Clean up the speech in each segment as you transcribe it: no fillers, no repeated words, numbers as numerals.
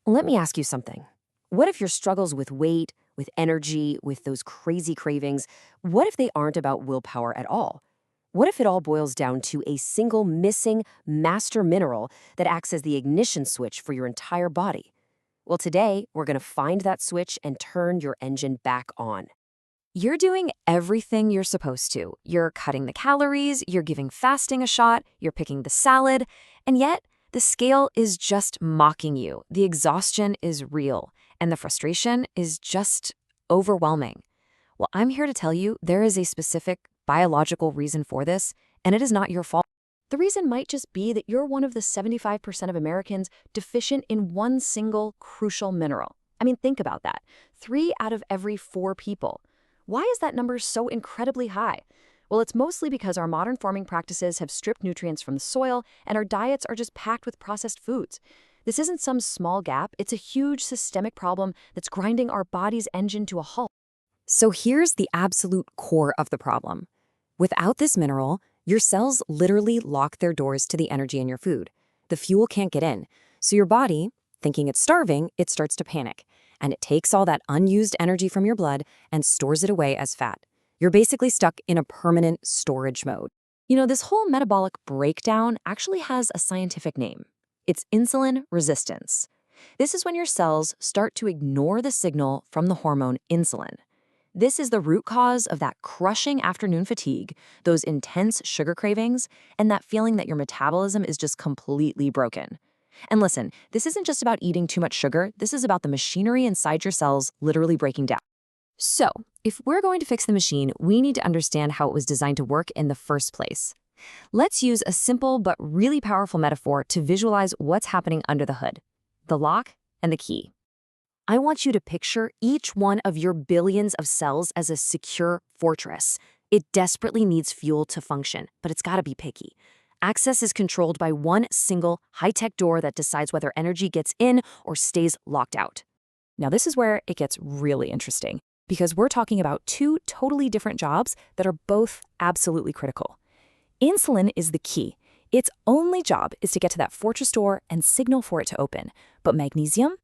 Let me ask you something. What if your struggles with weight, with energy, with those crazy cravings, what if they aren't about willpower at all? What if it all boils down to a single missing master mineral that acts as the ignition switch for your entire body? Well, today, we're going to find that switch and turn your engine back on. You're doing everything you're supposed to. You're cutting the calories, you're giving fasting a shot, you're picking the salad, and yet the scale is just mocking you. The exhaustion is real, and the frustration is just overwhelming. Well, I'm here to tell you there is a specific biological reason for this, and it is not your fault. The reason might just be that you're one of the 75% of Americans deficient in one single crucial mineral. I mean, think about that. 3 out of every 4 people. Why is that number so incredibly high? Well, it's mostly because our modern farming practices have stripped nutrients from the soil and our diets are just packed with processed foods. This isn't some small gap, it's a huge systemic problem that's grinding our body's engine to a halt. So here's the absolute core of the problem. Without this mineral, your cells literally lock their doors to the energy in your food. The fuel can't get in. So your body, thinking it's starving, it starts to panic. And it takes all that unused energy from your blood and stores it away as fat. You're basically stuck in a permanent storage mode. This whole metabolic breakdown actually has a scientific name. It's insulin resistance. This is when your cells start to ignore the signal from the hormone insulin. This is the root cause of that crushing afternoon fatigue, those intense sugar cravings, and that feeling that your metabolism is just completely broken. And listen, this isn't just about eating too much sugar, this is about the machinery inside your cells literally breaking down. So, if we're going to fix the machine, we need to understand how it was designed to work in the first place. Let's use a simple but really powerful metaphor to visualize what's happening under the hood: the lock and the key. I want you to picture each one of your billions of cells as a secure fortress. It desperately needs fuel to function, but it's gotta be picky. Access is controlled by one single high-tech door that decides whether energy gets in or stays locked out. Now, this is where it gets really interesting, because we're talking about 2 totally different jobs that are both absolutely critical. Insulin is the key. Its only job is to get to that fortress door and signal for it to open. But magnesium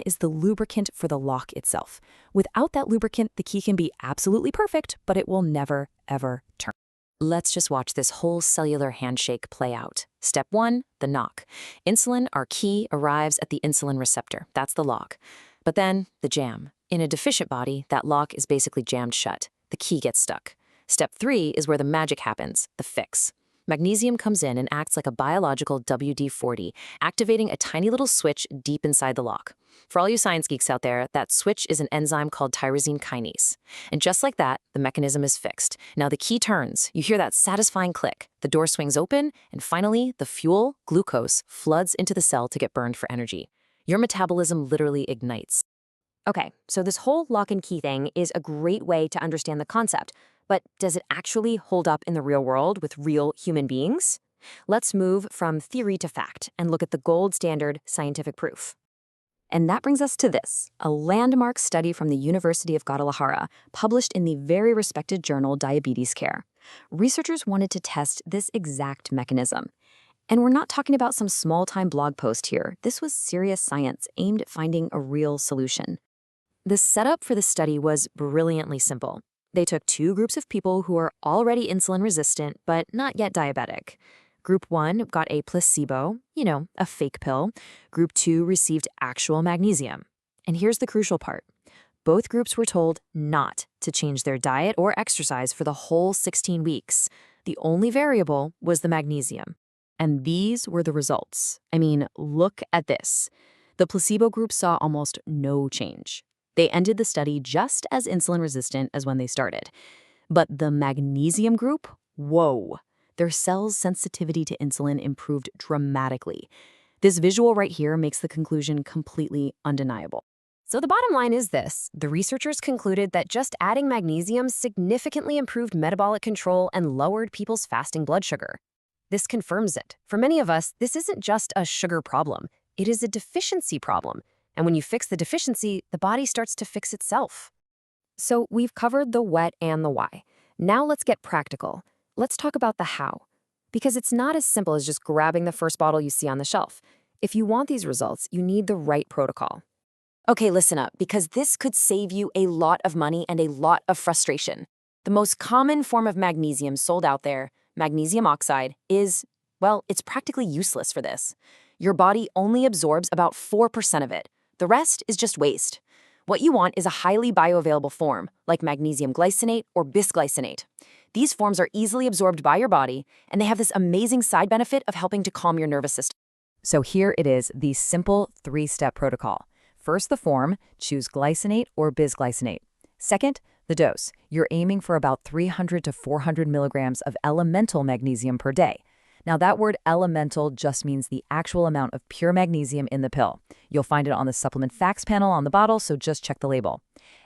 is the lubricant for the lock itself. Without that lubricant, the key can be absolutely perfect, but it will never, ever turn. Let's just watch this whole cellular handshake play out. Step 1, the knock. Insulin, our key, arrives at the insulin receptor. That's the lock. But then, the jam. In a deficient body, that lock is basically jammed shut. The key gets stuck. Step 3 is where the magic happens, the fix. Magnesium comes in and acts like a biological WD-40, activating a tiny little switch deep inside the lock. For all you science geeks out there, that switch is an enzyme called tyrosine kinase. And just like that, the mechanism is fixed. Now the key turns. You hear that satisfying click. The door swings open, and finally, the fuel, glucose, floods into the cell to get burned for energy. Your metabolism literally ignites. Okay, so this whole lock and key thing is a great way to understand the concept, but does it actually hold up in the real world with real human beings? Let's move from theory to fact and look at the gold standard scientific proof. And that brings us to this, a landmark study from the University of Guadalajara, published in the very respected journal Diabetes Care. Researchers wanted to test this exact mechanism. And we're not talking about some small-time blog post here. This was serious science aimed at finding a real solution. The setup for the study was brilliantly simple. They took 2 groups of people who are already insulin resistant, but not yet diabetic. Group 1 got a placebo, a fake pill. Group 2 received actual magnesium. And here's the crucial part. Both groups were told not to change their diet or exercise for the whole 16 weeks. The only variable was the magnesium. And these were the results. I mean, look at this. The placebo group saw almost no change. They ended the study just as insulin resistant as when they started. But the magnesium group, whoa, their cells' sensitivity to insulin improved dramatically. This visual right here makes the conclusion completely undeniable. So the bottom line is this. The researchers concluded that just adding magnesium significantly improved metabolic control and lowered people's fasting blood sugar. This confirms it. For many of us, this isn't just a sugar problem. It is a deficiency problem. And when you fix the deficiency, the body starts to fix itself. So we've covered the what and the why. Now let's get practical. Let's talk about the how. Because it's not as simple as just grabbing the first bottle you see on the shelf. If you want these results, you need the right protocol. Okay, listen up, because this could save you a lot of money and a lot of frustration. The most common form of magnesium sold out there, magnesium oxide, is, well, it's practically useless for this. Your body only absorbs about 4% of it. The rest is just waste. What you want is a highly bioavailable form, like magnesium glycinate or bisglycinate. These forms are easily absorbed by your body, and they have this amazing side benefit of helping to calm your nervous system. So here it is, the simple 3-step protocol. First, the form, choose glycinate or bisglycinate. Second, the dose. You're aiming for about 300 to 400 milligrams of elemental magnesium per day. Now, that word elemental just means the actual amount of pure magnesium in the pill. You'll find it on the supplement facts panel on the bottle, so just check the label.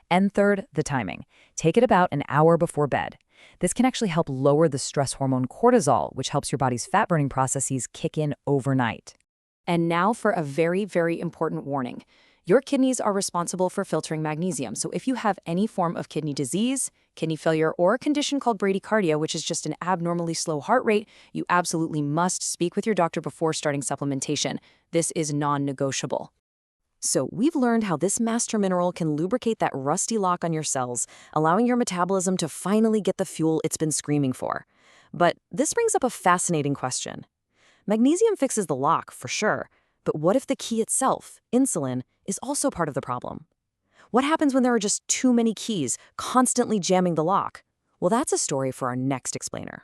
And third, the timing. Take it about an hour before bed. This can actually help lower the stress hormone cortisol, which helps your body's fat-burning processes kick in overnight. And now for a very, very important warning. Your kidneys are responsible for filtering magnesium, so if you have any form of kidney disease, kidney failure, or a condition called bradycardia, which is just an abnormally slow heart rate, you absolutely must speak with your doctor before starting supplementation. This is non-negotiable. So we've learned how this master mineral can lubricate that rusty lock on your cells, allowing your metabolism to finally get the fuel it's been screaming for. But this brings up a fascinating question. Magnesium fixes the lock, for sure, but what if the key itself, insulin, is also part of the problem? What happens when there are just too many keys constantly jamming the lock? Well, that's a story for our next explainer.